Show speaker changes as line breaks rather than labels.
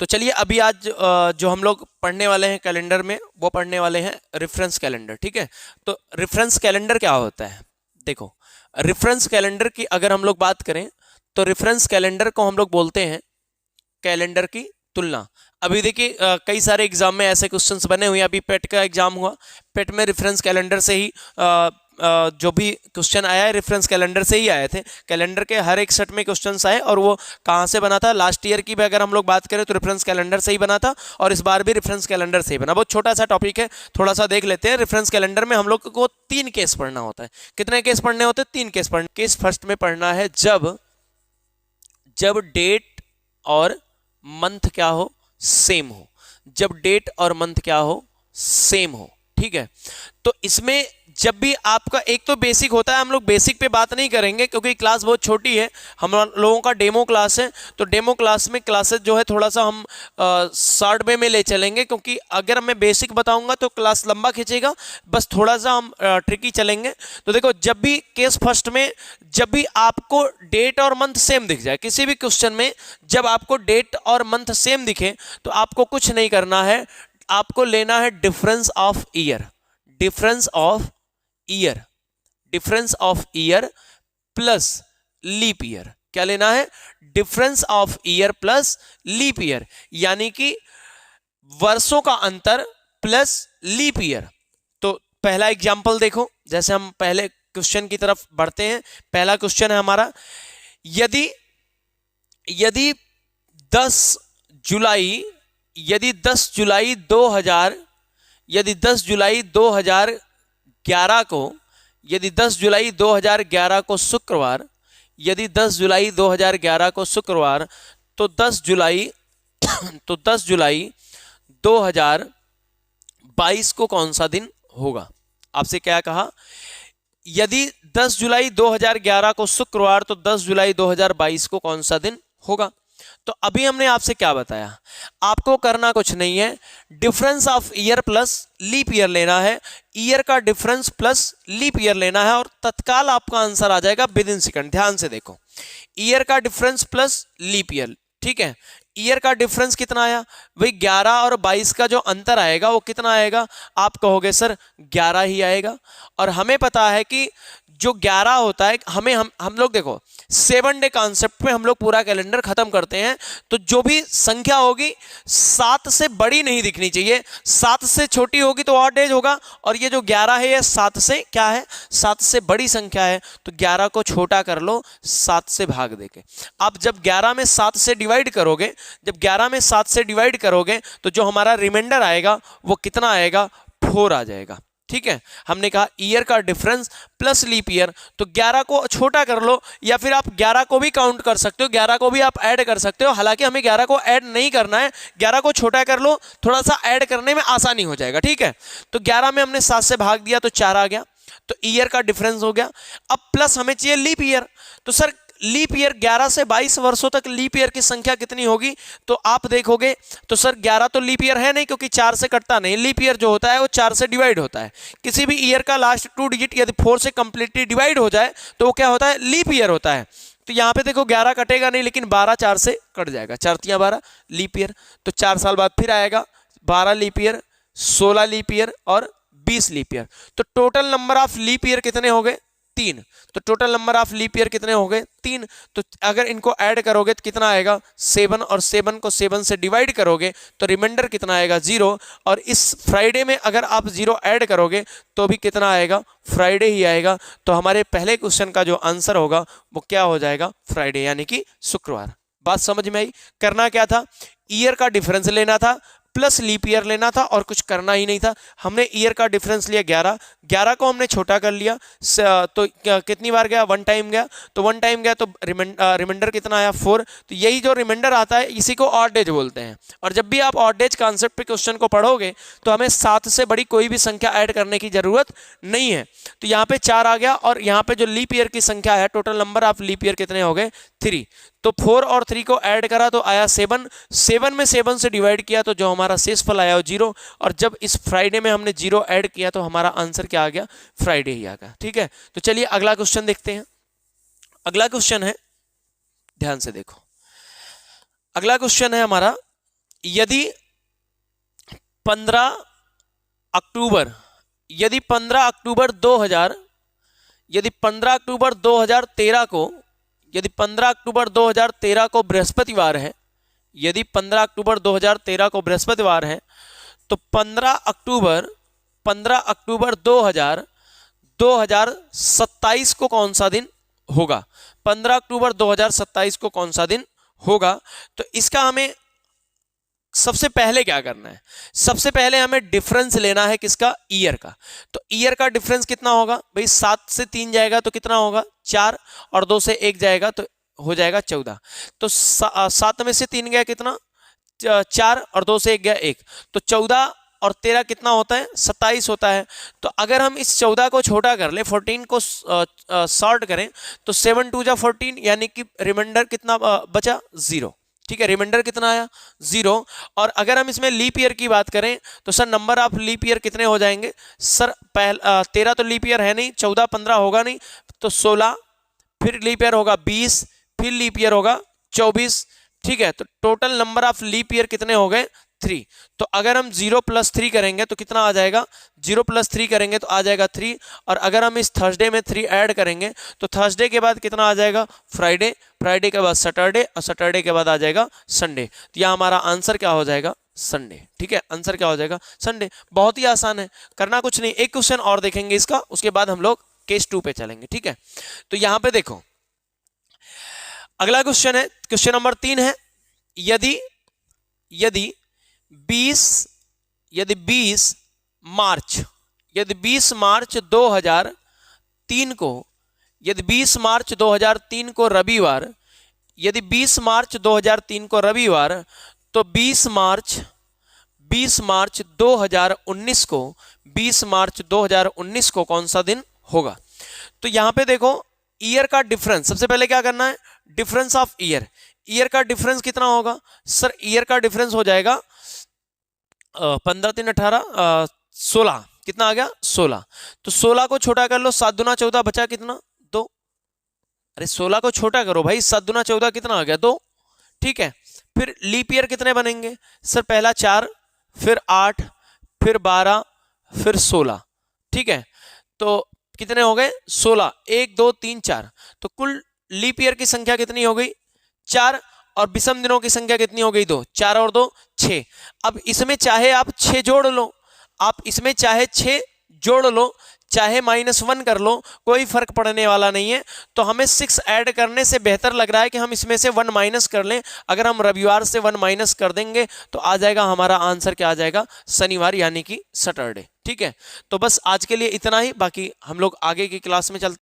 तो चलिए अभी आज जो हम लोग पढ़ने वाले हैं कैलेंडर में, वो पढ़ने वाले हैं रेफरेंस कैलेंडर। ठीक है, तो रेफरेंस कैलेंडर क्या होता है? देखो, रेफरेंस कैलेंडर की अगर हम लोग बात करें तो रेफरेंस कैलेंडर को हम लोग बोलते हैं कैलेंडर की तुलना। अभी देखिए कई सारे एग्जाम में ऐसे क्वेश्चंस बने हुए हैं। अभी पेट का एग्जाम हुआ, पेट में रेफरेंस कैलेंडर से ही जो भी क्वेश्चन आया है रेफरेंस कैलेंडर से ही आए थे। कैलेंडर के हर एक सेट में क्वेश्चंस आए और वो कहाँ से बना था? लास्ट ईयर की भी अगर हम लोग बात करें तो रेफरेंस कैलेंडर से ही बना था, और इस बार भी रेफरेंस कैलेंडर से ही बना। बहुत छोटा सा टॉपिक है, थोड़ा सा देख लेते हैं। रेफरेंस कैलेंडर में हम लोग को 3 केस पढ़ना होता है। कितने केस पढ़ने होते हैं? 3 केस पढ़ने। केस फर्स्ट में पढ़ना है जब डेट और मंथ क्या हो? सेम हो। जब डेट और मंथ क्या हो? सेम हो। ठीक है, तो इसमें जब भी आपका एक तो बेसिक होता है, हम लोग बेसिक पे बात नहीं करेंगे क्योंकि क्लास बहुत छोटी है, हम लोगों का डेमो क्लास है। तो डेमो क्लास में क्लासेस जो है थोड़ा सा हम शॉर्ट वे में ले चलेंगे, क्योंकि अगर मैं बेसिक बताऊंगा तो क्लास लंबा खींचेगा। बस थोड़ा सा हम ट्रिकी चलेंगे। तो देखो, जब भी केस फर्स्ट में जब भी आपको डेट और मंथ सेम दिख जाए, किसी भी क्वेश्चन में जब आपको डेट और मंथ सेम दिखे तो आपको कुछ नहीं करना है, आपको लेना है difference of year. Difference of year, difference of year plus leap year. क्या लेना है? Difference of year plus leap year, यानी कि वर्षों का अंतर प्लस लीप ईयर। तो पहला एग्जांपल देखो, जैसे हम पहले क्वेश्चन की तरफ बढ़ते हैं। पहला क्वेश्चन है हमारा, यदि यदि 10 जुलाई यदि 10 जुलाई 2000 यदि 10 जुलाई 2011 को यदि 10 जुलाई 2011 को शुक्रवार यदि 10 जुलाई 2011 को शुक्रवार तो 10 जुलाई तो 10 जुलाई 2022 को कौन सा दिन होगा? आपसे क्या कहा? यदि 10 जुलाई 2011 को शुक्रवार तो 10 जुलाई 2022 को कौन सा दिन होगा? तो अभी हमने आपसे क्या बताया? आपको करना कुछ नहीं है, difference of year plus leap year लेना है। ईयर का डिफरेंस प्लस लीप ईयर लेना है और तत्काल आपका आंसर आ जाएगा विद इन सेकंड। ध्यान से देखो, ईयर का डिफरेंस प्लस लीप ईयर। ठीक है, ईयर का डिफरेंस कितना आया? वही 11 और 22 का जो अंतर आएगा वो कितना आएगा? आप कहोगे सर 11 ही आएगा। और हमें पता है कि जो 11 होता है, हम लोग देखो 7 डे कॉन्सेप्ट में हम लोग पूरा कैलेंडर खत्म करते हैं। तो जो भी संख्या होगी 7 से बड़ी नहीं दिखनी चाहिए, 7 से छोटी होगी तो ऑड डेज होगा। और ये जो 11 है ये 7 से क्या है? 7 से बड़ी संख्या है। तो 11 को छोटा कर लो 7 से भाग देके। आप जब 11 में 7 से डिवाइड करोगे तो जो हमारा रिमाइंडर आएगा वो कितना आएगा? 4 आ जाएगा। ठीक है, हमने कहा ईयर का डिफरेंस प्लस लीप ईयर, तो 11 को छोटा कर लो, या फिर आप 11 को भी काउंट कर सकते हो, 11 को भी आप ऐड कर सकते हो। हालांकि हमें 11 को ऐड नहीं करना है, 11 को छोटा कर लो, थोड़ा सा ऐड करने में आसानी हो जाएगा। ठीक है, तो 11 में हमने 7 से भाग दिया तो 4 आ गया, तो ईयर का डिफरेंस हो गया। अब प्लस हमें चाहिए लीप ईयर। तो सर लीप ईयर 11 से 22 वर्षों तक लीप ईयर की संख्या कितनी होगी? तो आप देखोगे तो सर 11 तो लीप ईयर है नहीं, क्योंकि 4 से कटता नहीं। लीप ईयर जो होता है वो 4 से डिवाइड होता है। किसी भी ईयर का लास्ट 2 डिजिट यदि 4 से कंप्लीटली डिवाइड हो जाए तो वो क्या होता है? लीप ईयर होता है। तो यहाँ पे देखो 11 कटेगा नहीं, लेकिन 12 4 से कट जाएगा, 4 तियां 12 लीप ईयर। तो 4 साल बाद फिर आएगा 12 लीप ईयर, 16 लीप ईयर और 20 लीप ईयर। तो total number of leap year कितने हो गए? 3। तो total number of leap year कितने हो गए? 3। तो अगर इनको ऐड करोगे तो कितना आएगा? 7, और 7 को 7 से डिवाइड करोगे तो रिमाइंडर कितना आएगा? 0। और इस फ्राइडे में अगर आप 0 ऐड करोगे तो भी कितना आएगा? फ्राइडे ही आएगा। तो हमारे पहले क्वेश्चन का जो आंसर होगा वो क्या हो जाएगा? फ्राइडे, यानी कि शुक्रवार। बात समझ में आई? करना क्या था? ईयर का डिफरेंस लेना था प्लस लीप ईयर लेना था, और कुछ करना ही नहीं था। हमने ईयर का डिफरेंस लिया 11 को हमने छोटा कर लिया, तो कितनी बार गया? 1 टाइम गया। तो 1 टाइम गया तो रिमाइंडर कितना आया? 4। तो यही जो रिमाइंडर आता है इसी को ऑड डेज बोलते हैं। और जब भी आप ऑड डेज कॉन्सेप्ट पे क्वेश्चन को पढ़ोगे तो हमें 7 से बड़ी कोई भी संख्या ऐड करने की जरूरत नहीं है। तो यहाँ पे 4 आ गया, और यहाँ पे जो लीप ईयर की संख्या है, total number of leap year कितने हो गए? 3। तो 4 और 3 को ऐड करा तो आया 7। 7 में 7 से डिवाइड किया तो जो हमारा शेषफल आया वो 0। और जब इस फ्राइडे में हमने 0 ऐड किया तो हमारा आंसर क्या आ गया? फ्राइडे ही आ गया। ठीक है, तो चलिए अगला क्वेश्चन देखते हैं। अगला क्वेश्चन है, ध्यान से देखो, अगला क्वेश्चन है हमारा, यदि 15 अक्टूबर यदि 15 अक्टूबर 2000 यदि 15 अक्टूबर 2013 को यदि 15 अक्टूबर 2013 को बृहस्पतिवार है, यदि 15 अक्टूबर 2013 को बृहस्पतिवार है, तो 15 अक्टूबर 2027 को कौन सा दिन होगा? 15 अक्टूबर 2027 को कौन सा दिन होगा? तो इसका हमें सबसे पहले क्या करना है? सबसे पहले हमें डिफरेंस लेना है किसका? ईयर का। तो ईयर का डिफरेंस कितना होगा भाई? 7 से 3 जाएगा तो कितना होगा? 4, और 2 से 1 जाएगा तो हो जाएगा 14। तो 7 में से 3 गया कितना? 4, और 2 से 1 गया 1, तो 14 और 13 कितना होता है? 27 होता है। तो अगर हम इस 14 को छोटा कर ले, 14 को सॉर्ट करें, तो 7 2 जा 14, यानी कि रिमाइंडर कितना बचा? 0। ठीक है, रिमाइंडर कितना आया? 0। और अगर हम इसमें लीप ईयर की बात करें तो sir number of leap year कितने हो जाएंगे? सर 13 तो लीप ईयर है नहीं, 14 15 होगा नहीं, तो 16, फिर लीप ईयर होगा 20, फिर लीप ईयर होगा 24। ठीक है, तो total number of leap year कितने हो गए? 3। तो अगर हम 0 + 3 करेंगे तो कितना आ जाएगा? 0 + 3 करेंगे तो आ जाएगा 3, और अगर हम इस थर्सडे में 3 ऐड करेंगे तो थर्सडे के बाद कितना आ जाएगा? फ्राइडे, फ्राइडे के बाद सैटरडे, और सैटरडे के बाद आ जाएगा संडे। तो यहाँ हमारा आंसर क्या हो जाएगा? संडे। ठीक है, आंसर क्या हो जाएगा? संडे। बहुत ही आसान है, करना कुछ नहीं। एक क्वेश्चन और देखेंगे इसका, उसके बाद हम लोग केस 2 पे चलेंगे। ठीक है, तो यहाँ पे देखो अगला क्वेश्चन है, क्वेश्चन नंबर 3 है, यदि 20 मार्च 2003 को यदि 20 मार्च 2003 को रविवार यदि 20 मार्च 2003 को रविवार, तो 20 मार्च 2019 को 20 मार्च 2019 को कौन सा दिन होगा? तो यहां पे देखो ईयर का डिफरेंस, सबसे पहले क्या करना है? Difference of year. ईयर का डिफरेंस कितना होगा? सर ईयर का डिफरेंस हो जाएगा 15 3 18 16, कितना आ गया? 16। तो 16 को छोटा कर लो, 7 दूना 14, बचा कितना? 2। अरे 16 को छोटा करो भाई, 7 दूना 14 कितना आ गया? 2। ठीक है, फिर लीप ईयर कितने बनेंगे? सर पहला 4, फिर 8, फिर 12, फिर 16। ठीक है, तो कितने हो गए? 16, 1 2 3 4। तो कुल लीप ईयर की संख्या कितनी हो गई? 4, और विषम दिनों की संख्या कितनी हो गई? 2। 4 और 2 6। अब इसमें चाहे आप 6 जोड़ लो, आप इसमें चाहे 6 जोड़ लो, चाहे -1 कर लो, कोई फर्क पड़ने वाला नहीं है। तो हमें 6 ऐड करने से बेहतर लग रहा है कि हम इसमें से 1 माइनस कर लें। अगर हम रविवार से 1 माइनस कर देंगे तो आ जाएगा हमारा आंसर, क्या आ जाएगा? शनिवार, यानी कि सैटरडे। ठीक है, तो बस आज के लिए इतना ही, बाकी हम लोग आगे की क्लास में चलते